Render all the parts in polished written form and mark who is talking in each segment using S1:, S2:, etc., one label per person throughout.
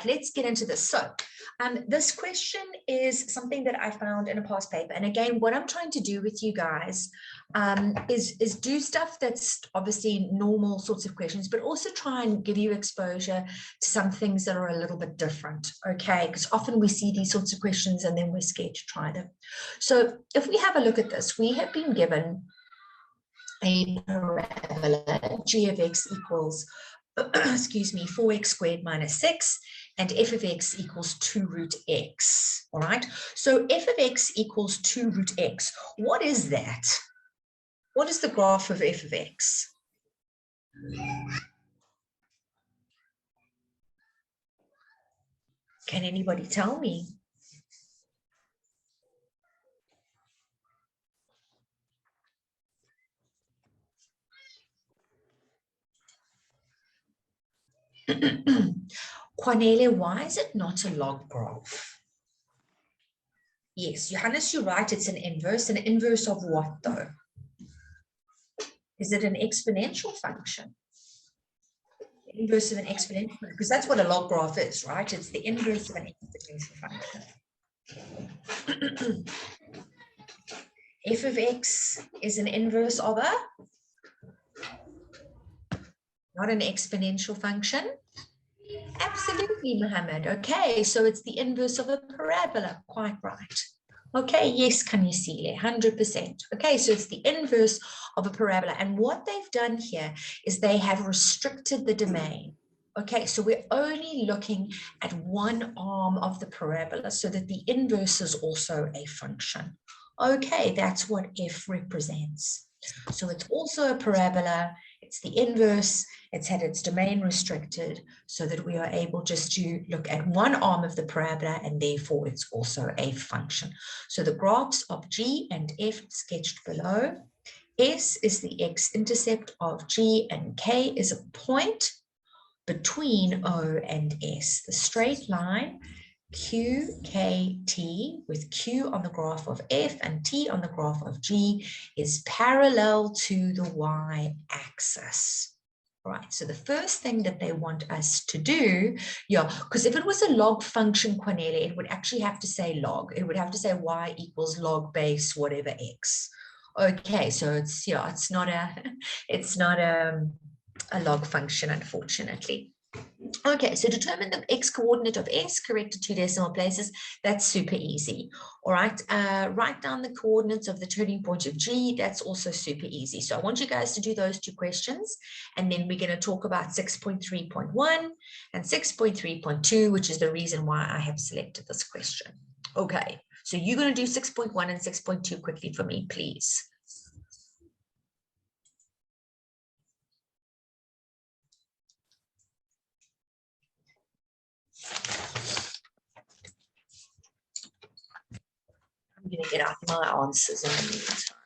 S1: right, let's get into this. So this question is something that I found in a past paper. And again, what I'm trying to do with you guys is do stuff that's obviously normal sorts of questions, but also try and give you exposure to some things that are a little bit different, okay? Because often we see these sorts of questions and then we're scared to try them. So if we have a look at this, we have been given a parabola g of x equals, excuse me, 4x squared minus 6, and f of x equals 2 root x, all right? So f of x equals 2 root x. What is that? What is the graph of f of x? Can anybody tell me? Cornelia, why is it not a log graph? Yes, Johannes, you're right. It's an inverse. An inverse of what, though? Is it an exponential function? The inverse of an exponential function, because that's what a log graph is, right? It's the inverse of an exponential function. F of x is an inverse of a, not an exponential function. Absolutely, Mohammed. Okay, so it's the inverse of a parabola. Quite right. Okay, yes, Kanyasile, 100%. Okay, so it's the inverse of a parabola. And what they've done here is they have restricted the domain. Okay, so we're only looking at one arm of the parabola so that the inverse is also a function. Okay, that's what f represents. So it's also a parabola. It's the inverse. It's had its domain restricted so that we are able just to look at one arm of the parabola, and therefore it's also a function. So the graphs of g and f sketched below. S is the x-intercept of g, and k is a point between O and S. The straight line QKT with Q on the graph of F and T on the graph of G is parallel to the y-axis. Right, so the first thing that they want us to do, yeah, because if it was a log function, Cornelia, it would actually have to say log. It would have to say y equals log base whatever x. Okay, so it's, yeah, it's not a log function, unfortunately. Okay, so determine the x coordinate of S, correct to 2 decimal places. That's super easy. All right, write down the coordinates of the turning point of G. That's also super easy. So I want you guys to do those 2 questions, and then we're going to talk about 6.3.1 and 6.3.2, which is the reason why I have selected this question. Okay, so you're going to do 6.1 and 6.2 quickly for me, please. I'm going to get out my answers in the meantime.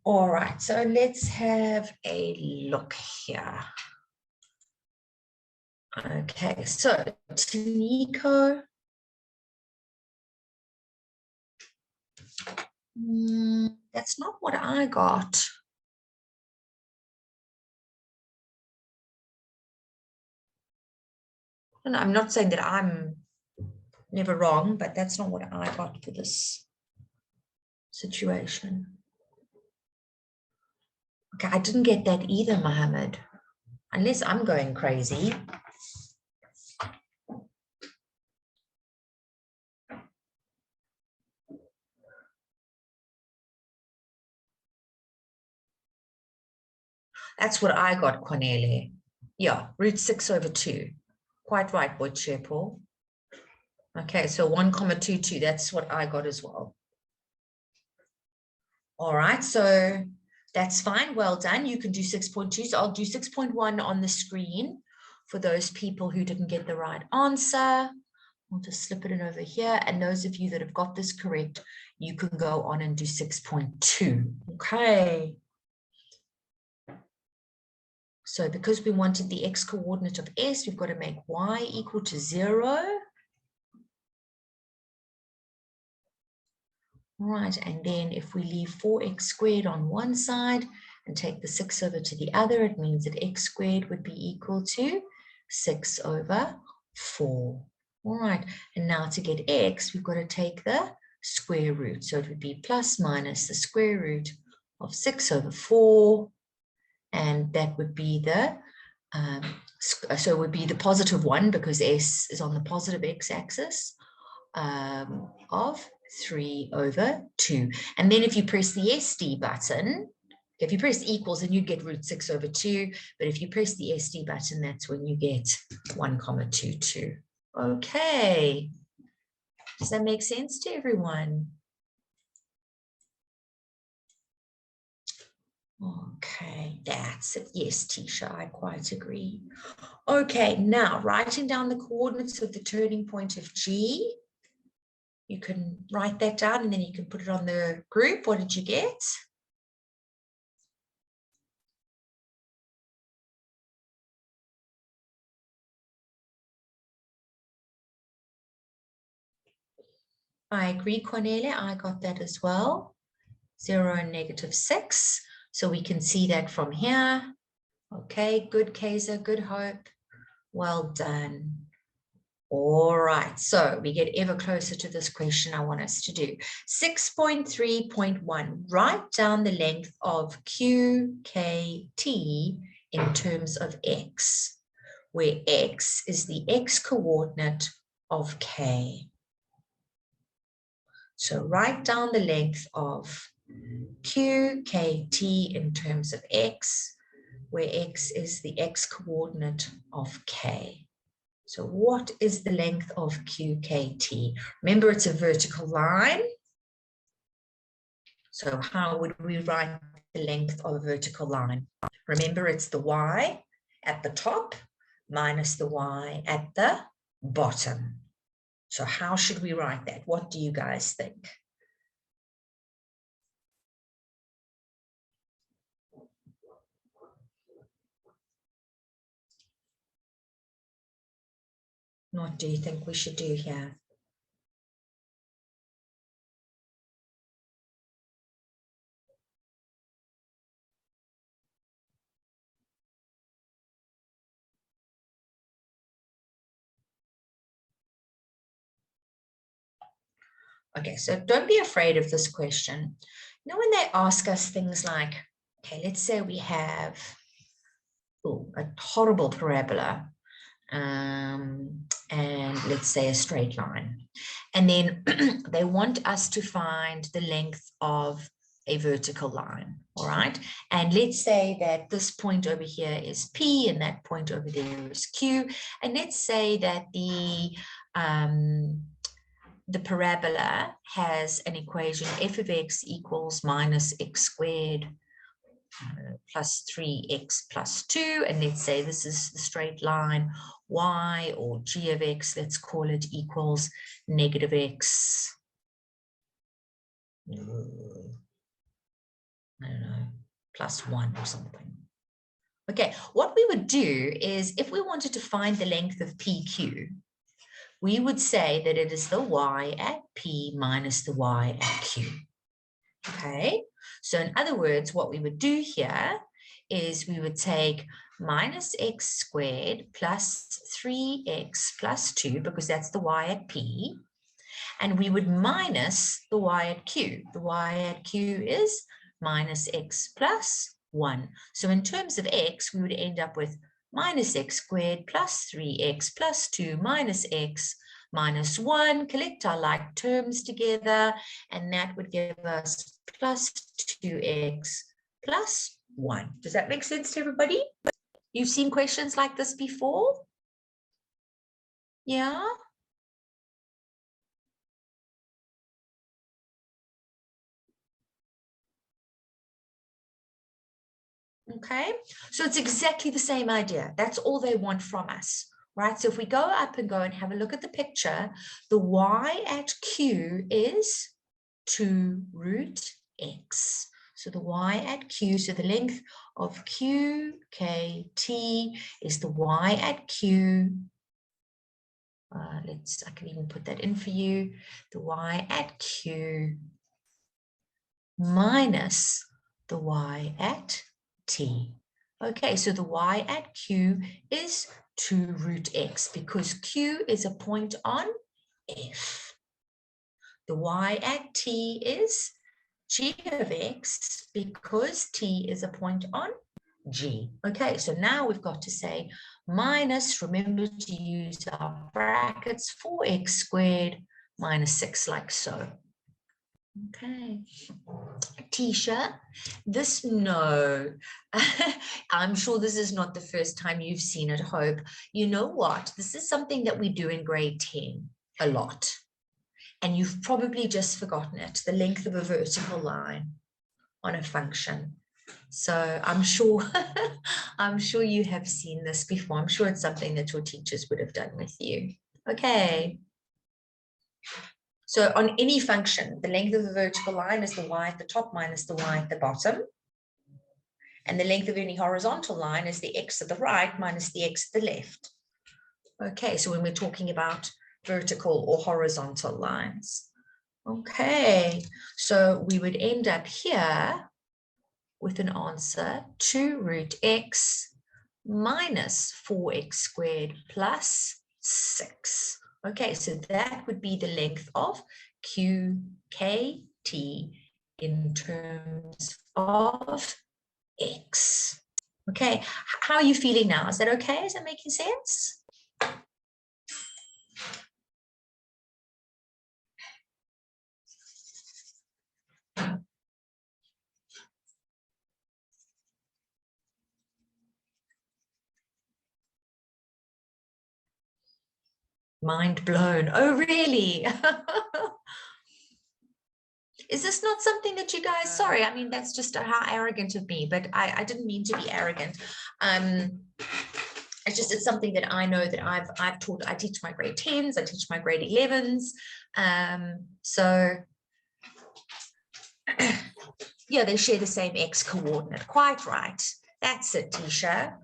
S1: All right, so let's have a look here. Okay, so Taniko, That's not what I got. And I'm not saying that I'm never wrong, but that's not what I got for this situation. Okay, I didn't get that either, Mohammed, unless I'm going crazy. That's what I got, Cornelia. Yeah, root 6 over 2. Quite right, boy, Chair Paul. Okay, so 1,22, that's what I got as well. All right, so that's fine. Well done. You can do 6.2. So I'll do 6.1 on the screen for those people who didn't get the right answer. We'll just slip it in over here. And those of you that have got this correct, you can go on and do 6.2. Okay. So because we wanted the x coordinate of S, we've got to make y equal to 0. Right, and then if we leave 4x squared on one side and take the 6 over to the other, it means that x squared would be equal to 6 over 4. All right, and now to get x, we've got to take the square root. So it would be plus minus the square root of 6 over 4, and that would be the, so it would be the positive 1 because s is on the positive x-axis of 3 over 2. And then if you press the SD button, if you press equals, then you'd get root 6 over 2. But if you press the SD button, that's when you get 1,22. Okay. Does that make sense to everyone? Okay, that's it. Yes, Tisha, I quite agree. Okay, now writing down the coordinates of the turning point of G. You can write that down and then you can put it on the group. What did you get? I agree, Cornelia. I got that as well. 0 and -6. So we can see that from here. Okay, good, Kaiser. Good, Hope. Well done. All right, so we get ever closer to this question I want us to do. 6.3.1, write down the length of QKT in terms of x, where x is the x coordinate of k. So write down the length of QKT in terms of x, where x is the x coordinate of k. So what is the length of QKT? Remember, it's a vertical line. So how would we write the length of a vertical line? Remember, it's the y at the top minus the y at the bottom. So how should we write that? What do you guys think? What do you think we should do here? Okay, so don't be afraid of this question. You know, when they ask us things like, okay, let's say we have a horrible parabola, and let's say a straight line. And then they want us to find the length of a vertical line, all right? And let's say that this point over here is P and that point over there is Q. And let's say that the parabola has an equation f of x equals minus x squared plus 3x plus 2, and let's say this is the straight line y, or g of x, let's call it, equals negative x, I don't know, plus 1 or something. Okay, what we would do is, if we wanted to find the length of PQ, we would say that it is the y at P minus the y at Q. Okay, so in other words, what we would do here is we would take minus x squared plus 3x plus 2, because that's the y at P, and we would minus the y at Q. The y at Q is minus x plus 1. So in terms of x, we would end up with minus x squared plus 3x plus 2 minus x minus 1. Collect our like terms together, and that would give us plus 2x plus 1. Does that make sense to everybody? You've seen questions like this before? Yeah? Okay, so it's exactly the same idea. That's all they want from us, right? So if we go up and go and have a look at the picture, the y at Q is 2 root x. So the y at Q, so the length of QKT is the y at Q. I can even put that in for you. The y at Q minus the y at T. Okay, so the y at Q is 2 root x, because Q is a point on F. The y at T is g of x, because T is a point on G. Okay, so now we've got to say minus, remember to use our brackets, 4x squared minus 6, like so. Okay, Tisha, no, I'm sure this is not the first time you've seen it, Hope. You know what? This is something that we do in grade 10 a lot. And you've probably just forgotten it, the length of a vertical line on a function. So I'm sure, I'm sure you have seen this before. I'm sure it's something that your teachers would have done with you. Okay. So on any function, the length of the vertical line is the y at the top minus the y at the bottom. And the length of any horizontal line is the x at the right minus the x at the left. Okay, so when we're talking about vertical or horizontal lines. Okay, so we would end up here with an answer 2 root x minus 4x squared plus 6. Okay, so that would be the length of QKT in terms of x. Okay, how are you feeling now? Is that okay? Is that making sense? Mind blown. Oh, really? Is this not something that you guys, sorry, I mean, that's just how arrogant of me, but I didn't mean to be arrogant. It's something that I know that I've taught. I teach my grade 10s, I teach my grade 11s. So yeah, they share the same X coordinate. Quite right. That's it, Tisha.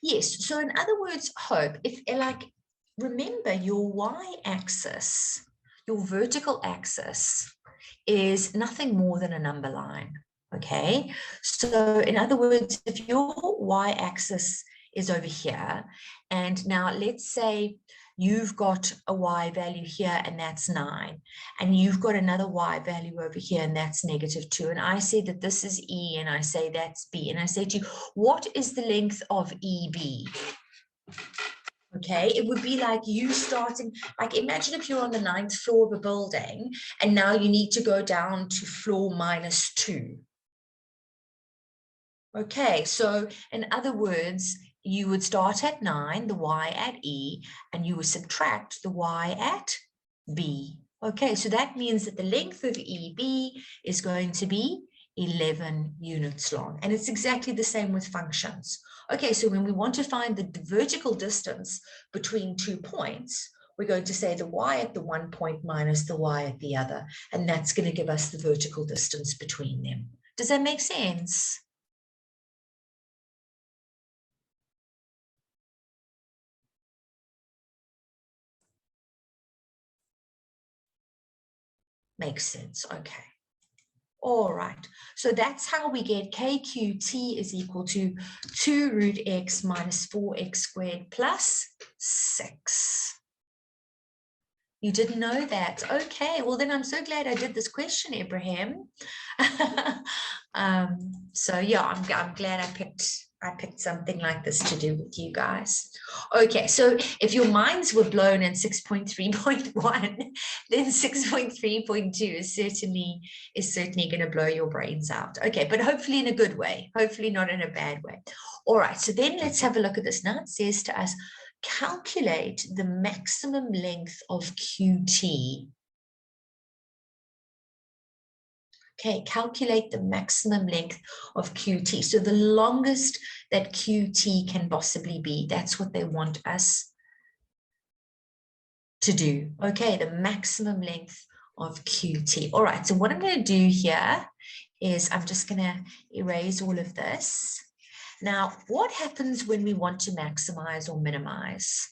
S1: Yes, so in other words, Hope, if remember your y-axis, your vertical axis is nothing more than a number line, okay? So in other words, if your y-axis is over here, and now let's say you've got a y value here and that's 9, and you've got another y value over here and that's -2, and I say that this is E and I say that's B, and I say to you, what is the length of EB? Okay, it would be like you starting, like imagine if you're on the 9th floor of a building and now you need to go down to floor -2. Okay, so in other words, you would start at 9, the y at E, and you would subtract the y at B. Okay, so that means that the length of EB is going to be 11 units long. And it's exactly the same with functions. Okay, so when we want to find the vertical distance between 2 points, we're going to say the y at the one point minus the y at the other. And that's going to give us the vertical distance between them. Does that make sense? Makes sense. Okay. All right. So that's how we get KQT is equal to 2 root x minus 4x squared plus 6. You didn't know that. Okay. Well, then I'm so glad I did this question, Abraham. So yeah, I'm glad I picked something like this to do with you guys. Okay, so if your minds were blown in 6.3.1, then 6.3.2 is certainly going to blow your brains out. Okay, but hopefully in a good way, hopefully not in a bad way. All right, so then let's have a look at this now. It says to us, calculate the maximum length of QT. Okay, calculate the maximum length of QT. So the longest that QT can possibly be, that's what they want us to do. Okay, the maximum length of QT. All right, so what I'm going to do here is I'm just going to erase all of this. Now, what happens when we want to maximize or minimize?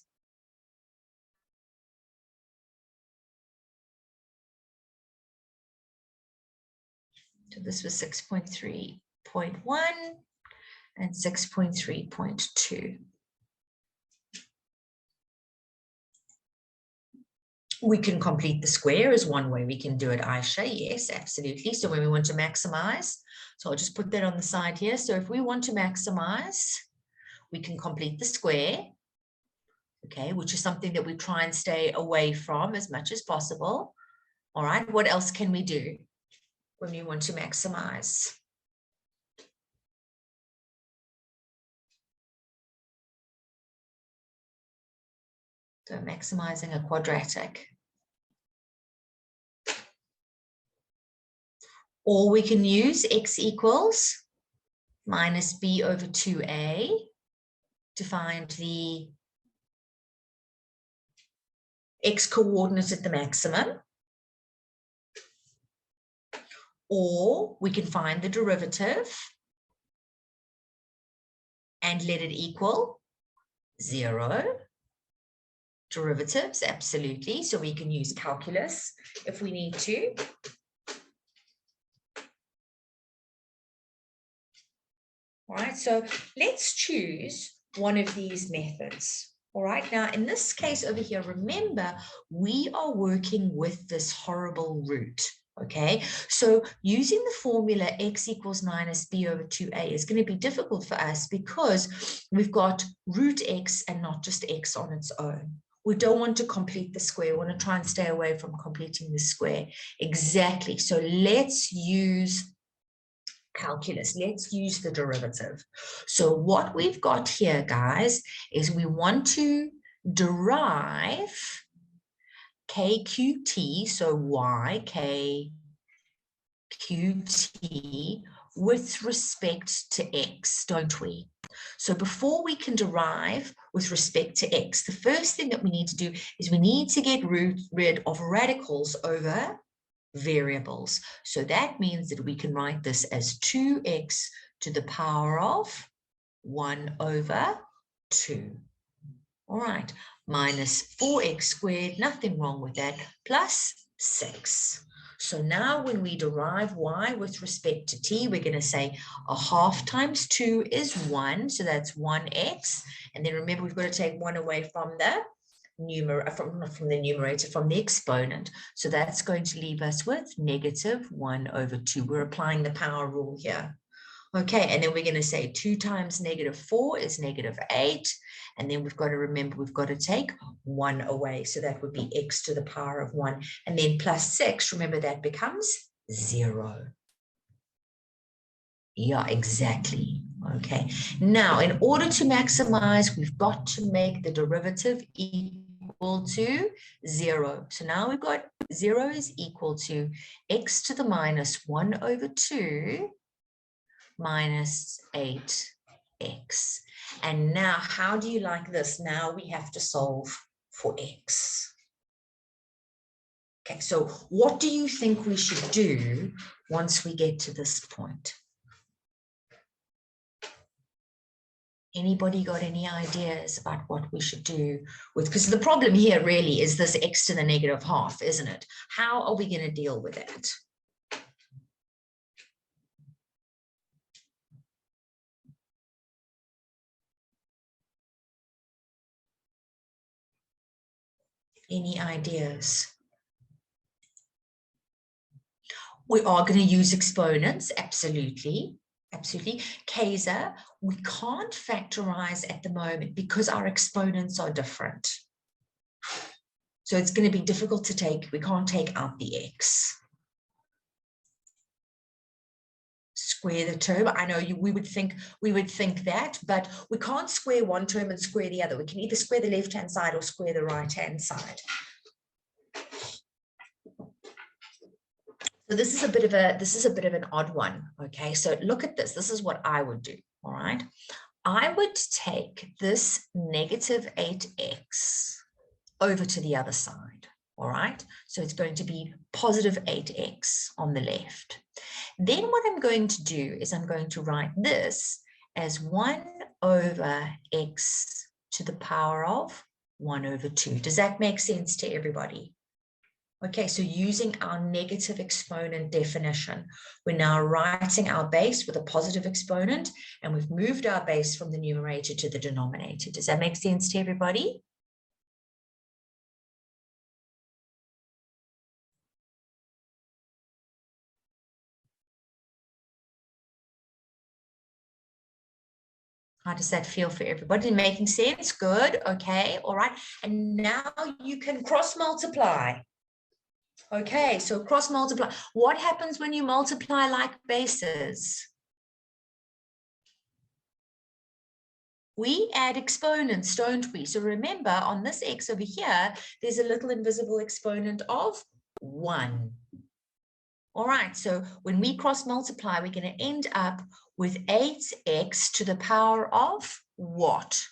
S1: So this was 6.3.1 and 6.3.2. We can complete the square is one way we can do it, Aisha. Yes, absolutely. So when we want to maximize, so I'll just put that on the side here. So if we want to maximize, we can complete the square, okay, which is something that we try and stay away from as much as possible. All right, what else can we do when we want to maximize? So maximizing a quadratic. Or we can use x equals minus b over 2a to find the x coordinate at the maximum. Or we can find the derivative and let it equal 0. Derivatives, absolutely. So we can use calculus if we need to. All right, so let's choose one of these methods. All right, now in this case over here, remember, we are working with this horrible root. Okay, so using the formula x equals minus b over 2a is going to be difficult for us because we've got root x and not just x on its own. We don't want to complete the square. We want to try and stay away from completing the square. Exactly. So let's use calculus. Let's use the derivative. So what we've got here, guys, is we want to derive KQT, so y, KQT, with respect to x, don't we? So before we can derive with respect to x, the first thing that we need to do is we need to get rid of radicals over variables. So that means that we can write this as 2x to the power of 1 over 2. All right, minus 4x squared, nothing wrong with that, plus 6. So now when we derive y with respect to t, we're going to say a half times 2 is 1. So that's 1x. And then remember, we've got to take 1 away from the numerator, from the exponent. So that's going to leave us with negative 1 over 2. We're applying the power rule here. Okay, and then we're going to say 2 times negative 4 is negative 8. And then we've got to remember, we've got to take 1 away. So that would be x to the power of 1. And then plus 6, remember that becomes 0. Yeah, exactly. Okay, now in order to maximize, we've got to make the derivative equal to 0. So now we've got 0 is equal to x to the minus 1 over 2 minus 8x. And now, how do you like this? Now we have to solve for x. Okay, so what do you think we should do once we get to this point? Anybody got any ideas about what we should do with, because the problem here really is this x to the negative half, isn't it? How are we going to deal with that? Any ideas? We are going to use exponents, absolutely. Absolutely. Kaiser, we can't factorize at the moment because our exponents are different. So it's going to be difficult to take. We can't take out the x. Square the term. I know we would think that, but we can't square one term and square the other. We can either square the left-hand side or square the right-hand side. So this is a bit of an odd one. Okay, so look at this. This is what I would do. All right, I would take this negative 8x over to the other side. All right, so it's going to be positive 8x on the left. Then what I'm going to do is I'm going to write this as 1 over x to the power of 1 over 2. Does that make sense to everybody? Okay, so using our negative exponent definition, we're now writing our base with a positive exponent, and we've moved our base from the numerator to the denominator. Does that make sense to everybody? How does that feel for everybody? Making sense? Good. Okay. All right. And now you can cross multiply. Okay. So cross multiply. What happens when you multiply like bases? We add exponents, don't we? So remember, on this x over here, there's a little invisible exponent of 1. All right, so when we cross multiply, we're going to end up with 8x to the power of what?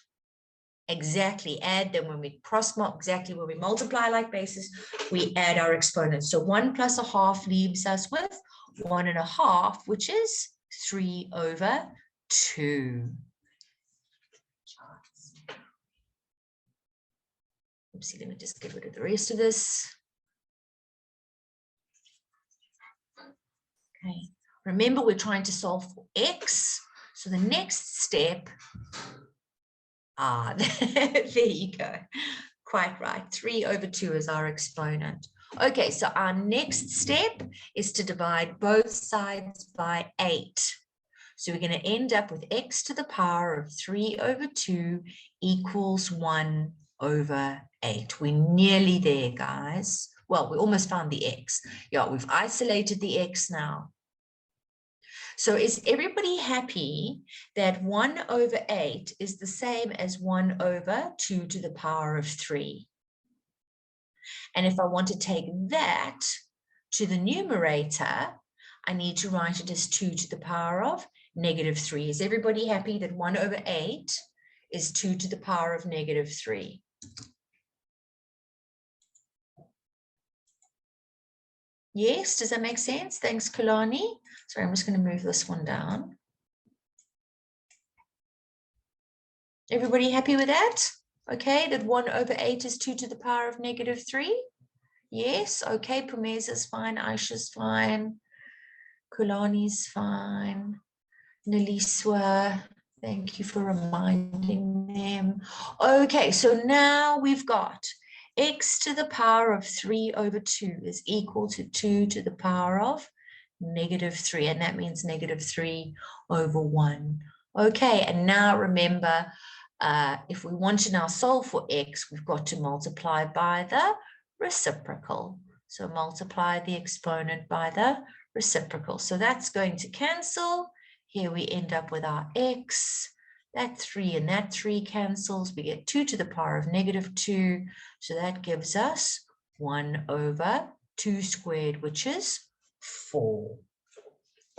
S1: Exactly, add them when we exactly when we multiply like bases, we add our exponents. So 1 plus a half leaves us with 1 1/2, which is 3 over 2. Oopsie, let me just get rid of the rest of this. Okay, remember we're trying to solve for x. So the next step, there you go. Quite right. 3 over 2 is our exponent. Okay, so our next step is to divide both sides by 8. So we're going to end up with x to the power of 3 over 2 equals 1 over 8. We're nearly there, guys. Well, we almost found the x. Yeah, we've isolated the x now. So is everybody happy that 1 over 8 is the same as 1 over 2 to the power of 3? And if I want to take that to the numerator, I need to write it as 2 to the power of negative 3. Is everybody happy that 1 over 8 is 2 to the power of negative 3? Yes, does that make sense? Thanks, Kalani. Sorry, I'm just going to move this one down. Everybody happy with that? Okay, that 1 over 8 is 2 to the power of negative 3? Yes, okay, Pumeza's fine, Aisha's fine, Kulani's fine, Neliswa, thank you for reminding them. Okay, so now we've got x to the power of 3 over 2 is equal to 2 to the power of negative 3, and that means negative 3 over 1. Okay, and now remember, if we want to now solve for x, we've got to multiply by the reciprocal. So multiply the exponent by the reciprocal. So that's going to cancel. Here we end up with our x. That 3 and that 3 cancels. We get 2 to the power of negative 2. So that gives us 1 over 2 squared, which is 4.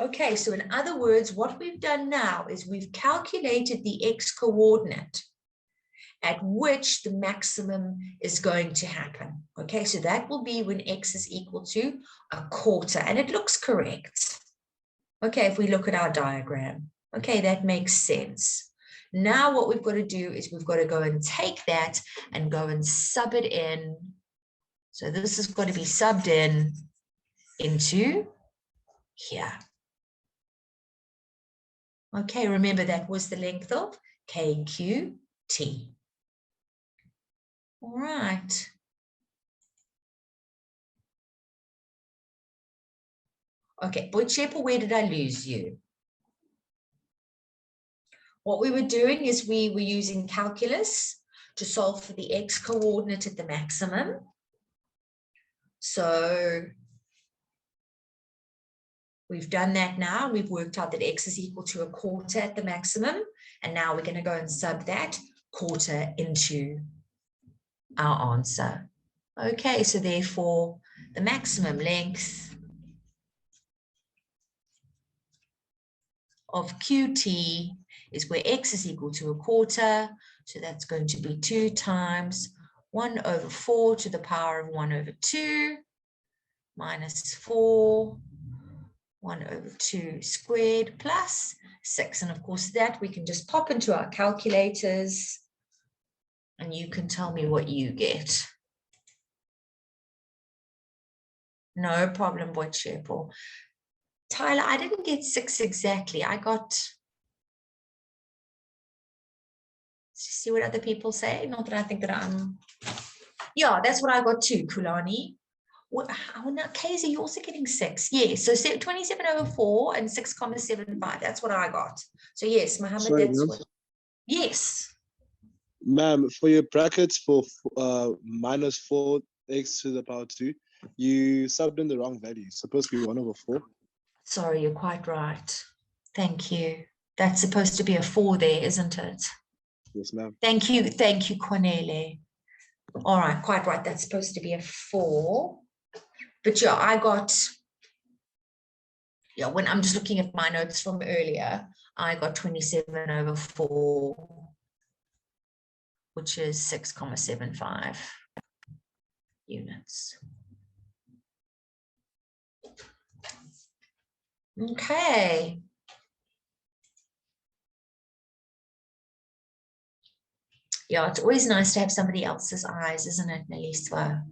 S1: Okay, so in other words, what we've done now is we've calculated the x coordinate at which the maximum is going to happen. Okay, so that will be when x is equal to 1/4, and it looks correct. Okay, if we look at our diagram. Okay, that makes sense. Now what we've got to do is we've got to go and take that and go and sub it in. So this has got to be subbed in into here. Okay, remember that was the length of KQT. All right. Okay, Boitshepo, where did I lose you? What we were doing is we were using calculus to solve for the x coordinate at the maximum. So we've done that now. We've worked out that x is equal to 1/4 at the maximum. And now we're going to go and sub that 1/4 into our answer. Okay, so therefore the maximum length of QT is where x is equal to 1/4. So that's going to be 2 times 1/4 to the power of 1/2 minus 4, 1/2 squared plus 6. And of course that we can just pop into our calculators and you can tell me what you get. No problem, Boitshepo. Tyler, I didn't get 6 exactly. I got, see what other people say? Not that I think that I'm, yeah, that's what I got too, Kulani. What, now, Casey, you're also getting 6. Yes, so 27/4 and 6,75. That's what I got. So yes, Mohammed,
S2: Sorry,
S1: that's what. Yes.
S2: Ma'am, for your brackets for minus 4x to the power 2, you subbed in the wrong value. It's supposed to be 1/4.
S1: Sorry, you're quite right. Thank you. That's supposed to be a 4 there, isn't it?
S2: Yes, ma'am.
S1: Thank you, Cornele. All right, quite right. That's supposed to be a 4. But yeah, I got, yeah, when I'm just looking at my notes from earlier, I got 27/4, which is 6,75 units. Okay. Yeah, it's always nice to have somebody else's eyes, isn't it, Melissa?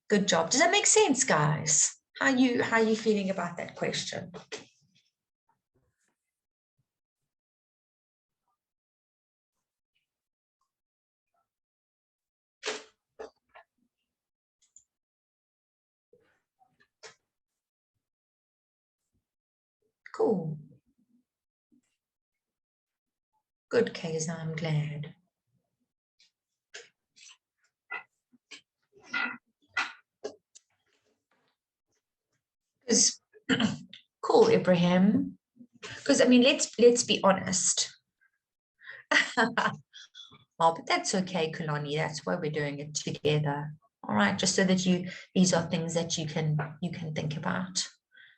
S1: Good job. Does that make sense, guys? How you feeling about that question? Cool. Good, Kaysa, I'm glad. Because cool, Ibrahim. Because I mean, let's be honest. Oh, but that's okay, Kulani. That's why we're doing it together. All right, just so that these are things that you can think about.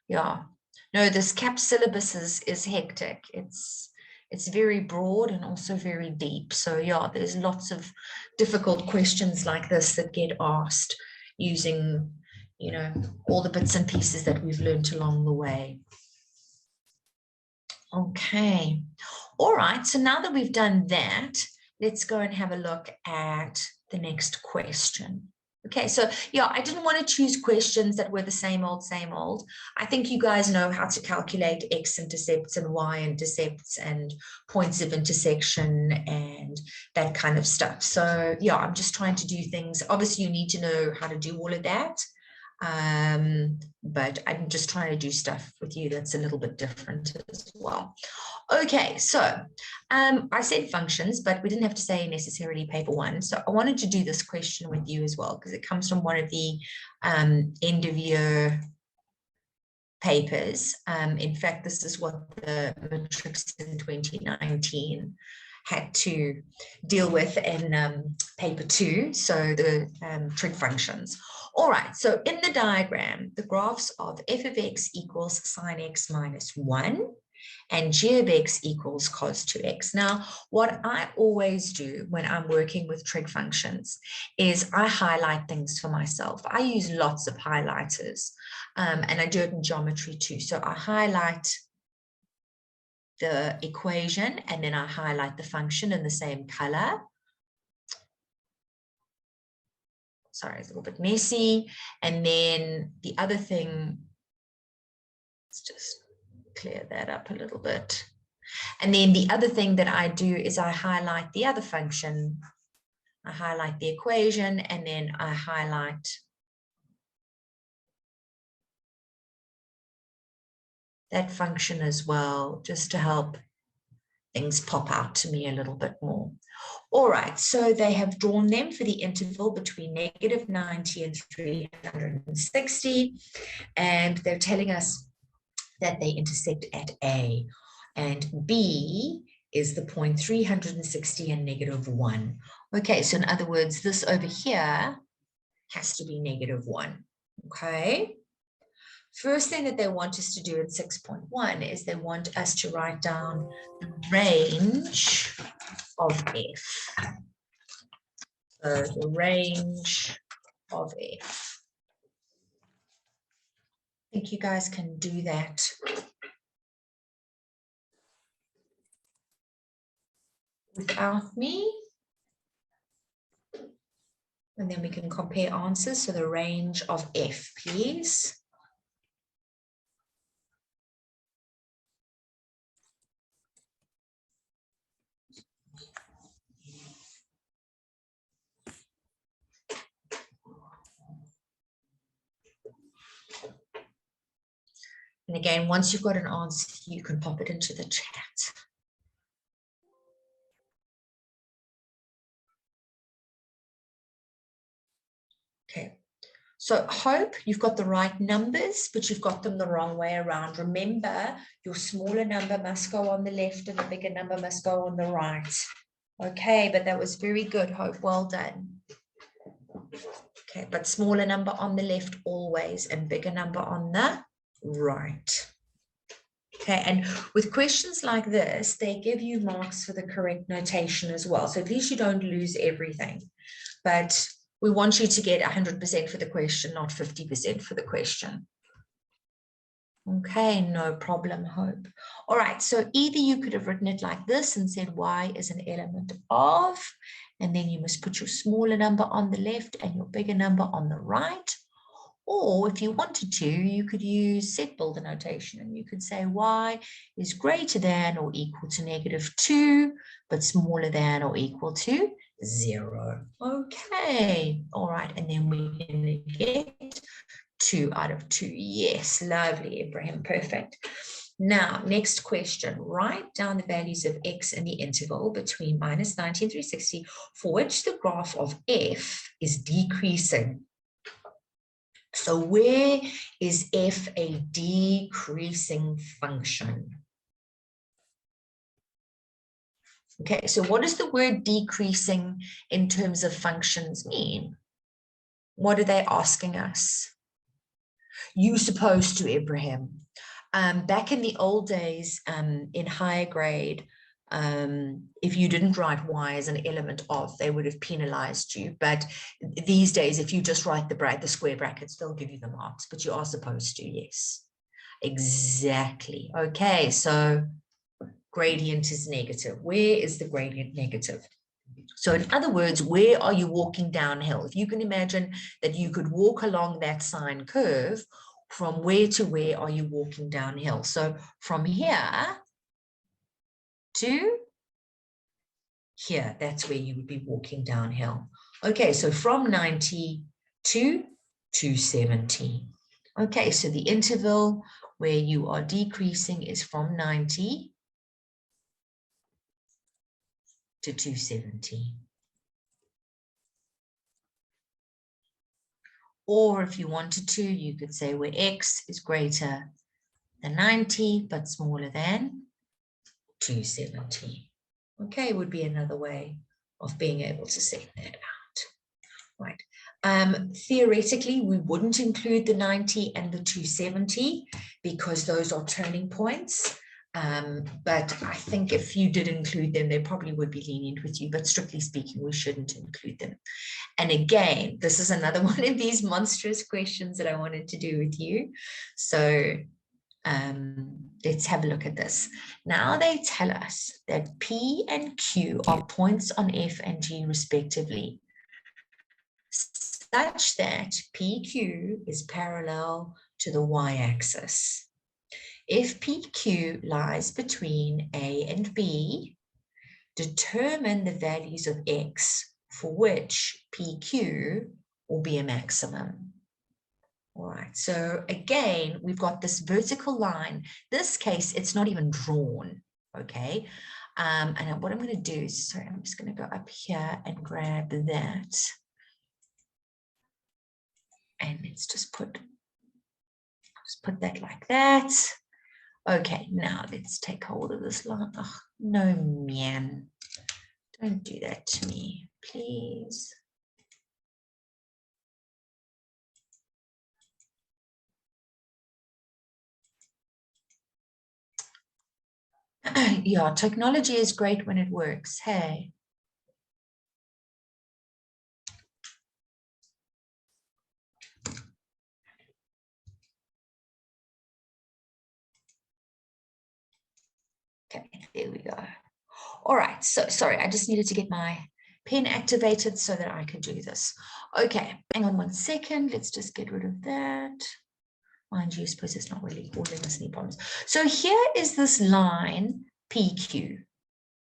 S1: Yeah. No, this CAP syllabus is hectic. It's very broad and also very deep. So yeah, there's lots of difficult questions like this that get asked using, you know, all the bits and pieces that we've learned along the way. Okay. All right. So now that we've done that, let's go and have a look at the next question. Okay, so yeah, I didn't want to choose questions that were the same old. I think you guys know how to calculate x-intercepts and y-intercepts and points of intersection and that kind of stuff. So yeah, I'm just trying to do things. Obviously, you need to know how to do all of that. But I'm just trying to do stuff with you that's a little bit different as well. Okay, so I said functions, but we didn't have to say necessarily paper 1. So I wanted to do this question with you as well, because it comes from one of the end of year papers. In fact, this is what the matrics in 2019 had to deal with in paper 2, so the trig functions. All right, so in the diagram, the graphs of f of x equals sine x minus 1 and g of x equals cos 2x. Now, what I always do when I'm working with trig functions is I highlight things for myself. I use lots of highlighters, and I do it in geometry too. So I highlight the equation, and then I highlight the function in the same color. Sorry, it's a little bit messy. And then the other thing, let's just clear that up a little bit. And then the other thing that I do is I highlight the other function. I highlight the equation, and then I highlight that function as well, just to help things pop out to me a little bit more. All right, so they have drawn them for the interval between -90 and 360, and they're telling us that they intersect at A, and B is the point 360 and -1. Okay, so in other words, this over here has to be -1, okay? First thing that they want us to do in 6.1 is they want us to write down the range of F. So the range of F. I think you guys can do that without me. And then we can compare answers. So the range of F, please. And again, once you've got an answer, you can pop it into the chat. Okay, so hope you've got the right numbers, but you've got them the wrong way around. Remember, your smaller number must go on the left and the bigger number must go on the right. Okay, but that was very good, Hope. Well done. Okay, but smaller number on the left always and bigger number on the right. Okay, and with questions like this, they give you marks for the correct notation as well. So at least you don't lose everything. But we want you to get 100% for the question, not 50% for the question. Okay, no problem, Hope. All right, so either you could have written it like this and said y is an element of, and then you must put your smaller number on the left and your bigger number on the right. Or if you wanted to, you could use set builder notation and you could say y is greater than or equal to -2, but smaller than or equal to 0. Okay, all right, and then we can get 2 out of 2. Yes, lovely, Ibrahim, perfect. Now, next question, write down the values of x in the interval between -90 and 360 for which the graph of f is decreasing. So where is f a decreasing function? Okay, so what does the word decreasing in terms of functions mean? What are they asking us? You're supposed to, Ibrahim. Back in the old days, in higher grade, if you didn't write y as an element of, they would have penalized you. But these days, if you just write the square brackets, they'll give you the marks, but you are supposed to, yes. Exactly. Okay, so gradient is negative. Where is the gradient negative? So in other words, where are you walking downhill? If you can imagine that you could walk along that sine curve, from where to where are you walking downhill? So from here to here, that's where you would be walking downhill. Okay, so from 90 to 270. Okay, so the interval where you are decreasing is from 90 to 270. Or if you wanted to, you could say where x is greater than 90, but smaller than 270. Okay, would be another way of being able to set that out. Right. Theoretically, we wouldn't include the 90 and the 270 because those are turning points. But I think if you did include them, they probably would be lenient with you. But strictly speaking, we shouldn't include them. And again, this is another one of these monstrous questions that I wanted to do with you. So let's have a look at this. Now they tell us that P and Q are points on F and G respectively, such that PQ is parallel to the y-axis. If PQ lies between A and B, determine the values of X for which PQ will be a maximum. All right, so again, we've got this vertical line. This case, it's not even drawn, okay? And what I'm going to do is, sorry, I'm just going to go up here and grab that. And let's just put that like that. Okay, now let's take hold of this line. Oh, no, man. Don't do that to me, please. Yeah, technology is great when it works. Hey. Okay, there we go. All right, so sorry, I just needed to get my pen activated so that I could do this. Okay, hang on 1 second. Let's just get rid of that. Mind you, I suppose it's not really causing us any problems. So here is this line PQ.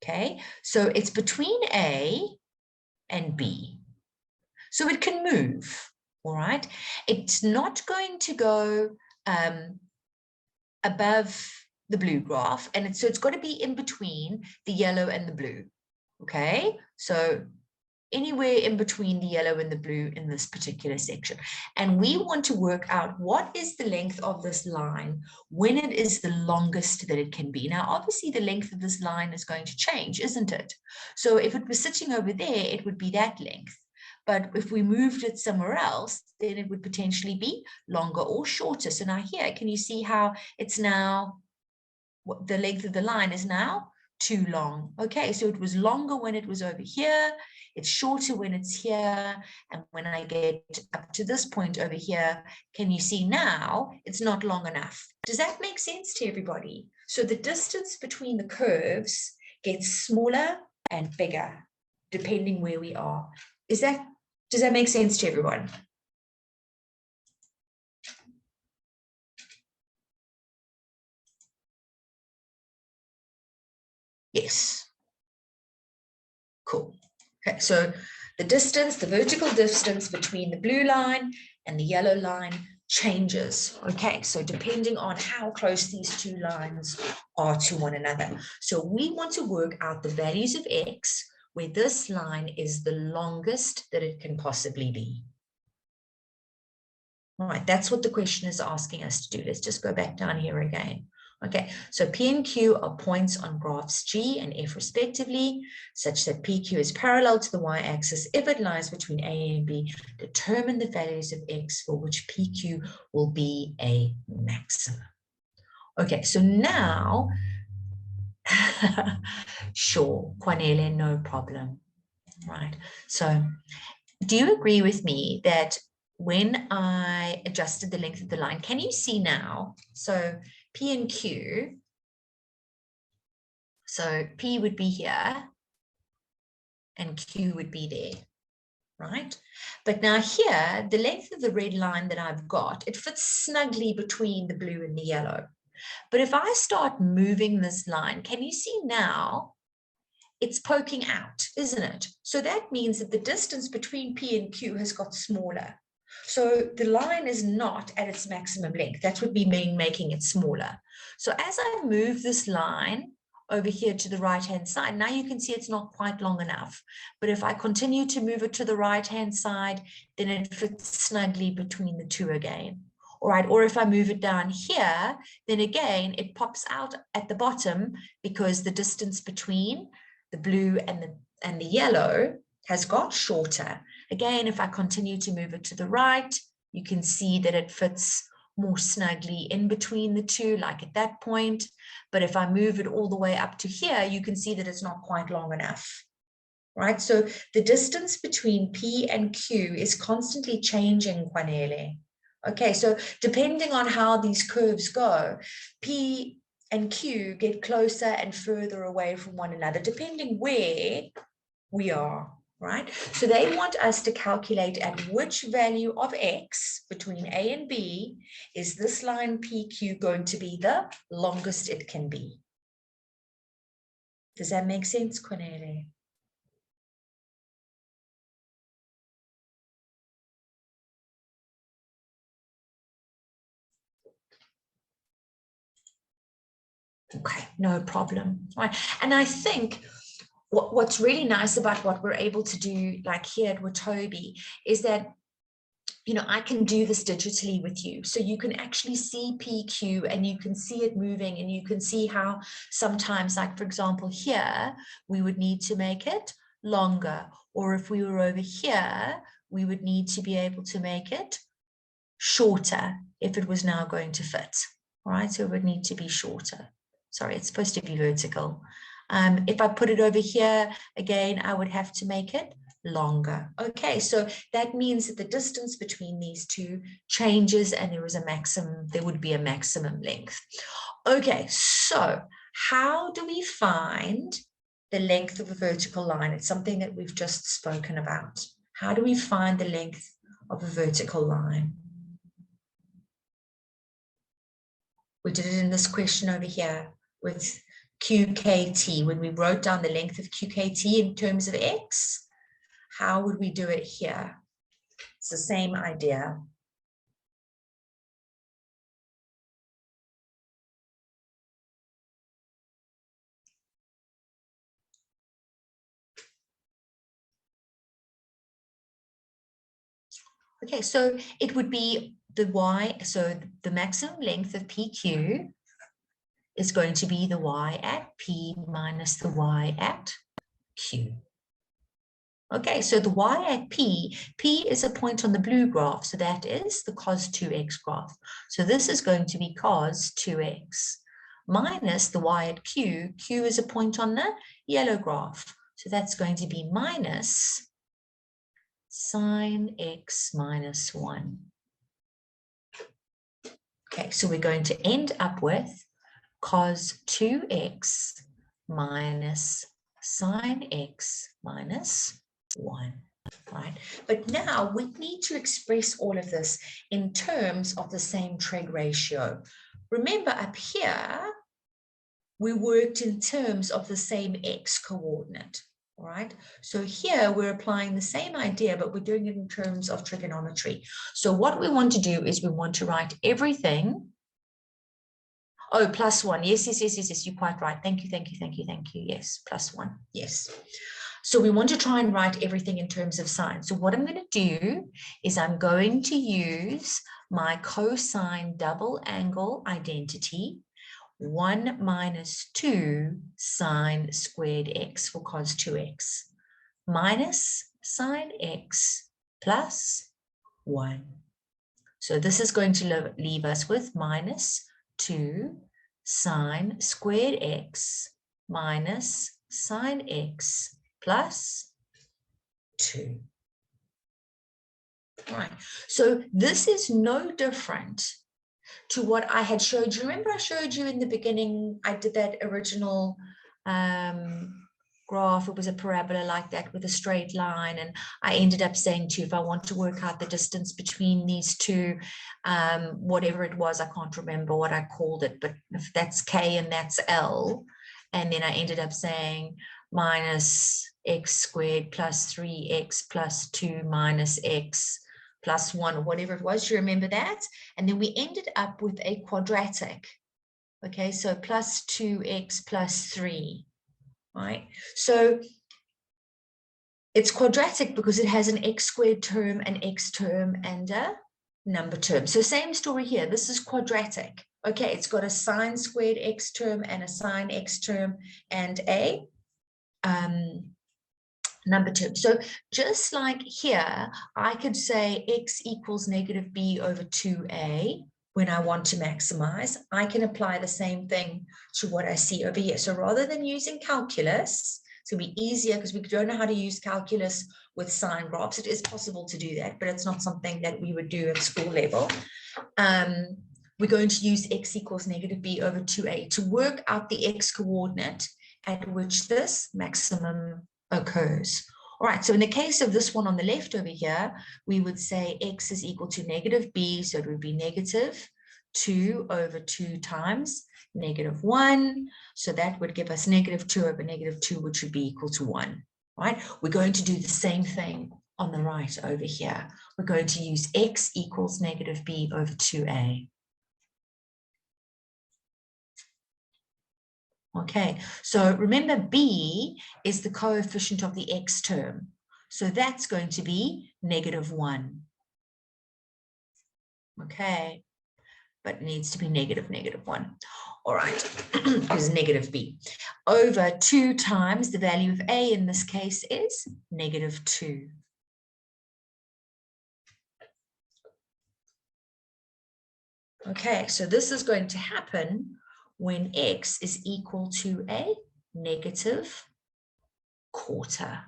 S1: Okay, so it's between A and B. So it can move, all right? It's not going to go above the blue graph, and so it's got to be in between the yellow and the blue, okay? So anywhere in between the yellow and the blue in this particular section. And we want to work out what is the length of this line when it is the longest that it can be. Now, obviously, the length of this line is going to change, isn't it? So if it was sitting over there, it would be that length. But if we moved it somewhere else, then it would potentially be longer or shorter. So now here, can you see how it's now, the length of the line is now too long? Okay, so it was longer when it was over here. It's shorter when it's here. And when I get up to this point over here, can you see now it's not long enough? Does that make sense to everybody? So the distance between the curves gets smaller and bigger, depending where we are. Does that make sense to everyone? Yes. Cool. Okay, so the distance, the vertical distance between the blue line and the yellow line changes. Okay, so depending on how close these two lines are to one another. So we want to work out the values of X where this line is the longest that it can possibly be. All right, that's what the question is asking us to do. Let's just go back down here again. Okay, so P and Q are points on graphs G and F respectively, such that PQ is parallel to the y-axis if it lies between A and B. Determine the values of X for which PQ will be a maximum. Okay, so now, sure, Cornelia, no problem. Right, so do you agree with me that when I adjusted the length of the line, can you see now? So P and Q, so P would be here and Q would be there, right? But now here, the length of the red line that I've got, it fits snugly between the blue and the yellow. But if I start moving this line, can you see now? It's poking out, isn't it? So that means that the distance between P and Q has got smaller. So the line is not at its maximum length. That would be making it smaller. So as I move this line over here to the right-hand side, now you can see it's not quite long enough. But if I continue to move it to the right-hand side, then it fits snugly between the two again. All right, or if I move it down here, then again, it pops out at the bottom because the distance between the blue and the yellow has got shorter. Again, if I continue to move it to the right, you can see that it fits more snugly in between the two, like at that point. But if I move it all the way up to here, you can see that it's not quite long enough, right? So the distance between P and Q is constantly changing, Kwanele. Okay, so depending on how these curves go, P and Q get closer and further away from one another, depending where we are, right? So they want us to calculate at which value of X between A and B is this line PQ going to be the longest it can be. Does that make sense, Cornelia? Okay, no problem. Right. And I think what's really nice about what we're able to do, like here at Watobe, is that, you know, I can do this digitally with you. So you can actually see PQ and you can see it moving, and you can see how sometimes, like, for example, here, we would need to make it longer. Or if we were over here, we would need to be able to make it shorter if it was now going to fit. All right, so it would need to be shorter. Sorry, it's supposed to be vertical. If I put it over here, again, I would have to make it longer. Okay, so that means that the distance between these two changes, and there would be a maximum length. Okay, so how do we find the length of a vertical line? It's something that we've just spoken about. How do we find the length of a vertical line? We did it in this question over here with QKT. When we wrote down the length of QKT in terms of X, how would we do it here? It's the same idea. Okay, so it would be the Y, so the maximum length of PQ is going to be the Y at P minus the Y at Q. Okay, so the Y at P is a point on the blue graph, so that is the cos 2x graph. So this is going to be cos 2x minus the Y at Q is a point on the yellow graph. So that's going to be minus sine x minus 1. Okay, so we're going to end up with cos 2x minus sine x minus 1, right? But now we need to express all of this in terms of the same trig ratio. Remember, up here, we worked in terms of the same x coordinate, all right? So here we're applying the same idea, but we're doing it in terms of trigonometry. So what we want to do is we want to write everything. Oh, plus 1. Yes, you're quite right. Thank you. Yes, plus 1. Yes. So we want to try and write everything in terms of sine. So what I'm going to do is I'm going to use my cosine double angle identity, 1 minus 2 sine squared x for cos 2x, minus sine x plus 1. So this is going to leave us with minus 2 sine squared x minus sine x plus 2. Right. So this is no different to what I had showed you. Remember I showed you in the beginning, I did that original graph. It was a parabola like that with a straight line, and I ended up saying to you, if I want to work out the distance between these two, whatever it was, I can't remember what I called it, but if that's K and that's L, and then I ended up saying minus x squared plus 3x plus 2 minus x plus 1, or whatever it was. You remember that? And then we ended up with a quadratic. Okay, so plus 2x plus 3. Right, so it's quadratic because it has an x squared term, an x term, and a number term. So same story here. This is quadratic. Okay, it's got a sine squared x term and a sine x term and a number term. So just like here, I could say x equals negative b over 2a. When I want to maximize, I can apply the same thing to what I see over here. So rather than using calculus, it's going to be easier because we don't know how to use calculus with sine graphs. It is possible to do that, but it's not something that we would do at school level. we're going to use x equals negative b over 2a to work out the x coordinate at which this maximum occurs. All right, so in the case of this one on the left over here, we would say x is equal to negative b, so it would be negative 2 over 2 times negative 1. So that would give us negative 2 over negative 2, which would be equal to 1. Right? We're going to do the same thing on the right over here. We're going to use x equals negative b over 2a. Okay, so remember b is the coefficient of the x term. So that's going to be negative 1. Okay, but it needs to be negative 1. All right, is negative b. Over 2 times the value of a in this case is negative 2. Okay, so this is going to happen when x is equal to a negative quarter.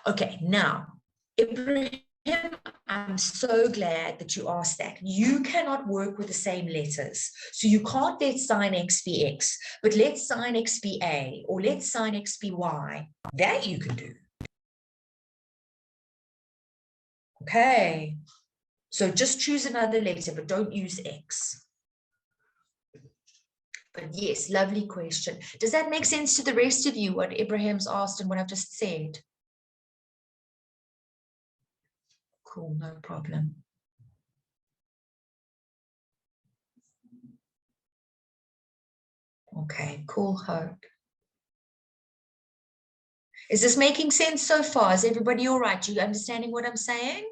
S1: Okay, now, Ibrahim, I'm so glad that you asked that. You cannot work with the same letters. So you can't let sin x be x, but let sin x be a, or let sin x be y. That you can do. Okay, so just choose another letter, but don't use x. But yes, lovely question. Does that make sense to the rest of you, what Ibrahim's asked and what I've just said? Cool, no problem. Okay, cool, Hope. Is this making sense so far? Is everybody all right? You understanding what I'm saying?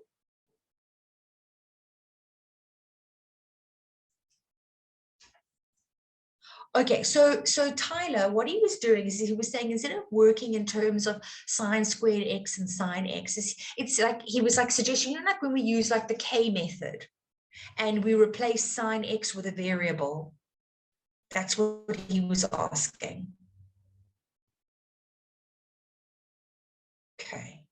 S1: Okay, so Tyler, what he was doing is he was saying instead of working in terms of sine squared x and sine x, it's like he was like suggesting, you know, like when we use like the K method and we replace sine x with a variable. That's what he was asking. Okay.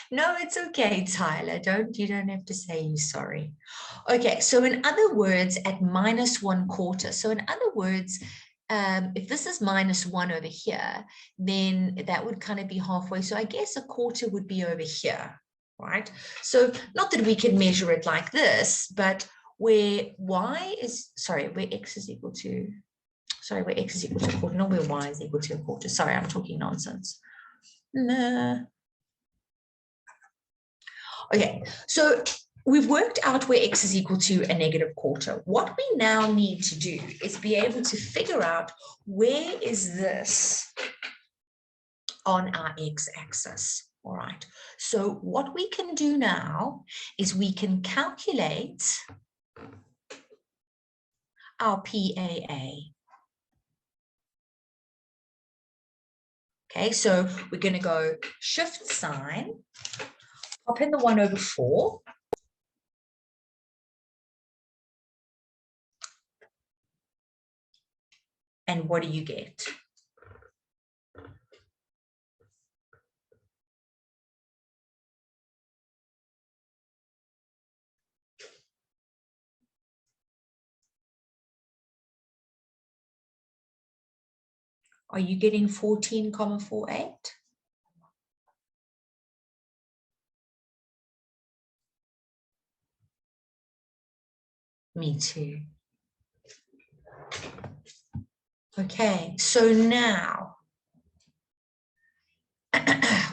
S1: No, it's okay, Tyler. You don't have to say you're sorry. Okay, so in other words, at -1/4. So in other words, if this is -1 over here, then that would kind of be halfway. So I guess a quarter would be over here, right? So not that we can measure it like this, but where where x is equal to, where x is equal to a quarter, not where y is equal to a quarter. Sorry, I'm talking nonsense. Nah. Okay, so we've worked out where x is equal to a negative quarter. What we now need to do is be able to figure out where is this on our x-axis. All right, so what we can do now is we can calculate our PAA. Okay, so we're going to go shift sign, pop in the 1/4. And what do you get? Are you getting 14,48? Me too. Okay, so now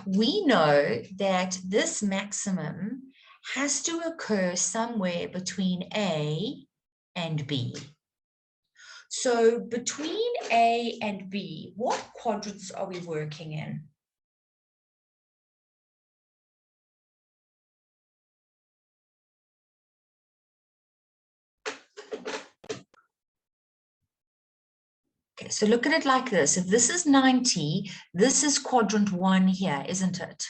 S1: we know that this maximum has to occur somewhere between A and B. So between A and B, what quadrants are we working in? Okay, so look at it like this. If this is 90, this is quadrant 1 here, isn't it?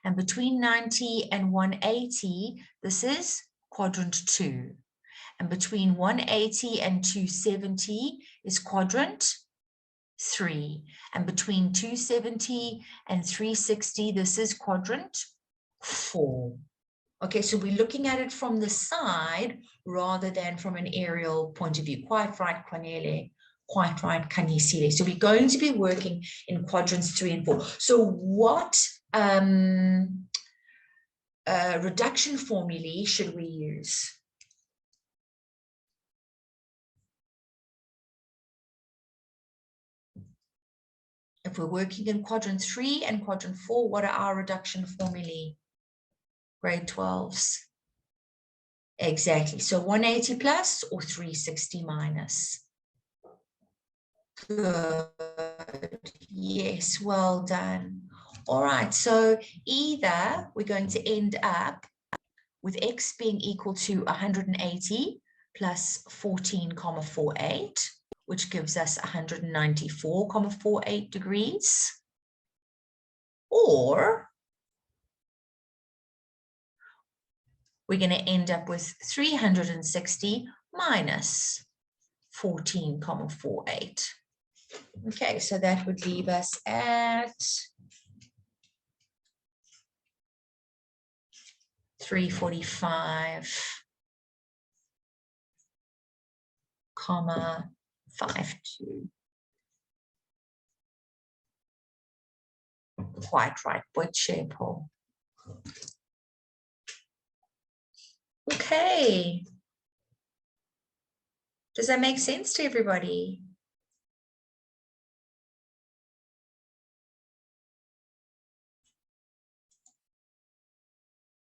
S1: And between 90 and 180, this is quadrant 2. And between 180 and 270 is quadrant 3. And between 270 and 360, this is quadrant 4. Okay, so we're looking at it from the side rather than from an aerial point of view. Quite right, Cornelia. Quite right, Kanisile. So we're going to be working in quadrants 3 and 4. So what reduction formulae should we use? If we're working in quadrant 3 and quadrant 4, what are our reduction formulae? Grade 12s. Exactly. So 180 plus or 360 minus. Good. Yes, well done. All right, so either we're going to end up with x being equal to 180 plus 14,48, which gives us 194,48 degrees, or we're going to end up with 360 minus 14,48. Okay, so that would leave us at 345,52. Quite right, Watobe. Okay. Does that make sense to everybody?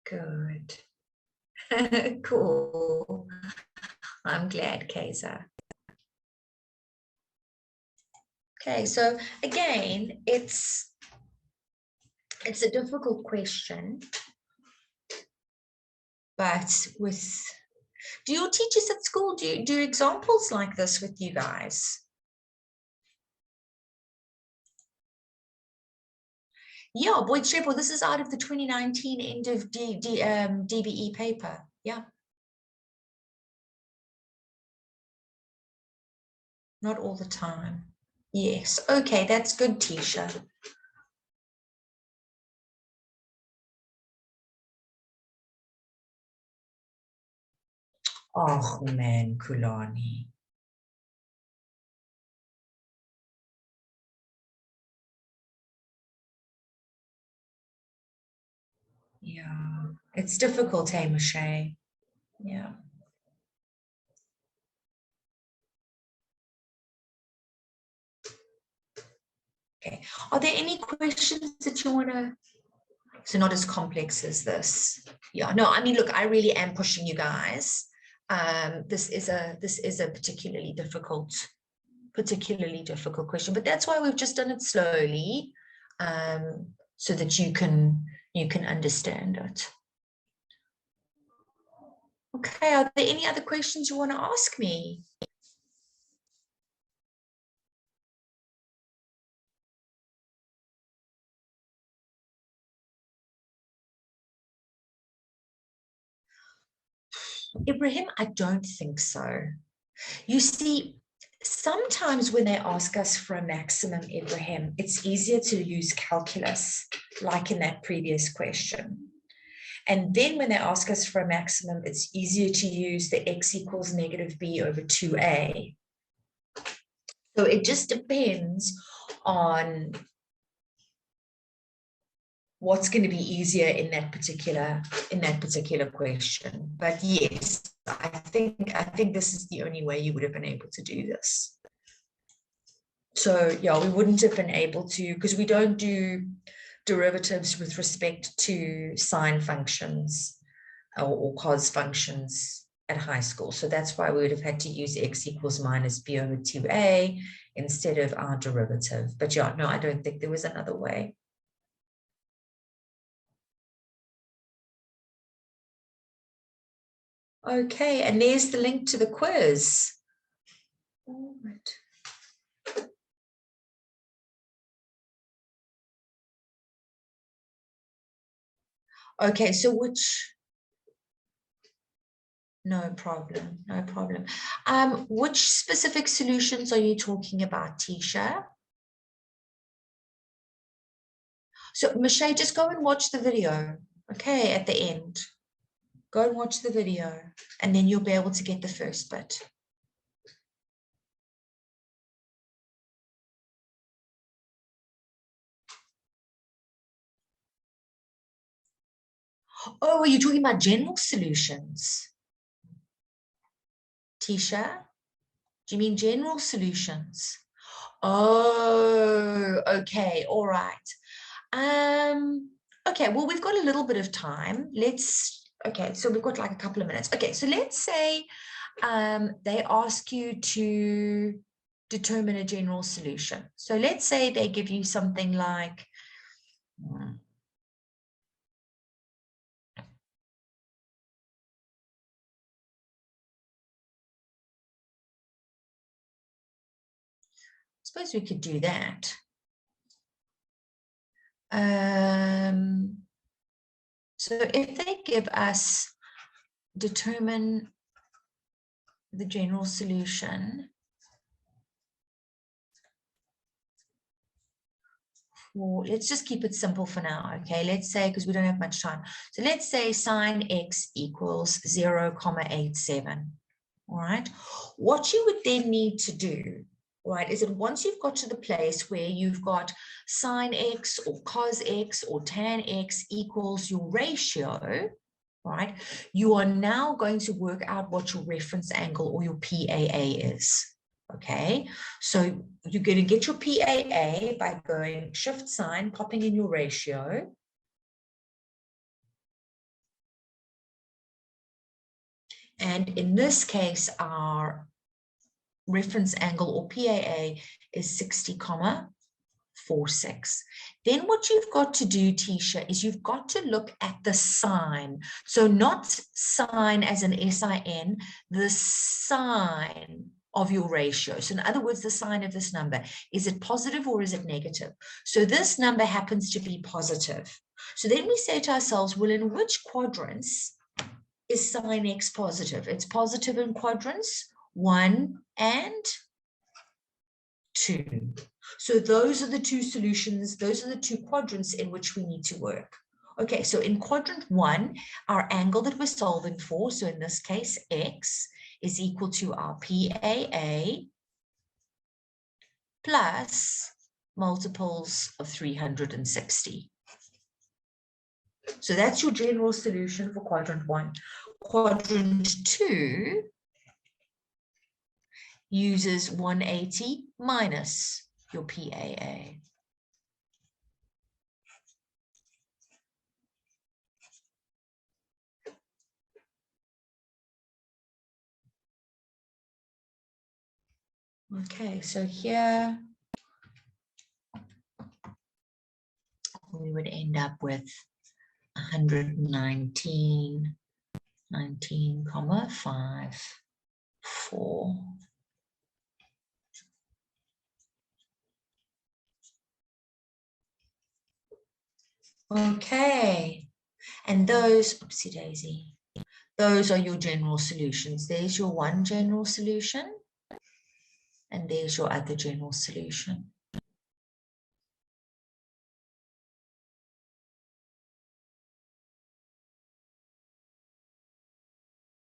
S1: Good. Cool. I'm glad, Kaiser. Okay, so again, it's a difficult question, but do your teachers at school do examples like this with you guys? Yeah, Boyd Shepherd, this is out of the 2019 end of DBE paper. Yeah. Not all the time. Yes. Okay, that's good, Tisha. Oh, man, Kulani. Yeah, it's difficult, hey, Michelle. Yeah. Okay. Are there any questions that you want to? So not as complex as this. Yeah. No, I mean, look, I really am pushing you guys. This is a particularly difficult question, but that's why we've just done it slowly, so that you can understand it. Okay, are there any other questions you want to ask me? Ibrahim, I don't think so. You see, sometimes when they ask us for a maximum, Ibrahim, it's easier to use calculus, like in that previous question. And then when they ask us for a maximum, it's easier to use the x equals negative b over 2a. So it just depends on what's going to be easier in that particular question. But yes, I think this is the only way you would have been able to do this. So yeah, we wouldn't have been able to, because we don't do derivatives with respect to sine functions or cos functions at high school. So that's why we would have had to use x equals minus b over 2a instead of our derivative. But yeah, no, I don't think there was another way. Okay, and there's the link to the quiz. All right. Okay, so no problem. Which specific solutions are you talking about, Tisha? So Michelle, just go and watch the video, okay, at the end. Go and watch the video, and then you'll be able to get the first bit. Oh, are you talking about general solutions? Tisha, do you mean general solutions? Oh, okay, all right. Okay, well, we've got a little bit of time. Okay, so we've got like a couple of minutes. Okay, so let's say they ask you to determine a general solution. So let's say they give you something like, suppose we could do that. So if they give us determine the general solution for, let's just keep it simple for now, okay? Let's say, because we don't have much time. So let's say sine x equals 0,87, all right? What you would then need to do, right, is that once you've got to the place where you've got sine x or cos x or tan x equals your ratio, right, you are now going to work out what your reference angle or your PAA is, okay? So you're going to get your PAA by going shift sign, popping in your ratio. And in this case, our reference angle or PAA is 60,46. Then what you've got to do, Tisha, is you've got to look at the sign. So not sign as an SIN, the sign of your ratio. So in other words, the sign of this number, is it positive or is it negative? So this number happens to be positive. So then we say to ourselves, well, in which quadrants is sine x positive? It's positive in quadrants 1 and 2. So those are the two solutions, those are the two quadrants in which we need to work. Okay, so in quadrant 1, our angle that we're solving for, so in this case, x, is equal to our PAA plus multiples of 360. So that's your general solution for quadrant 1. Quadrant 2 uses 180 minus your PAA. Okay, so here we would end up with 19,54. Okay, and those, oopsie daisy, those are your general solutions. There's your one general solution, and there's your other general solution.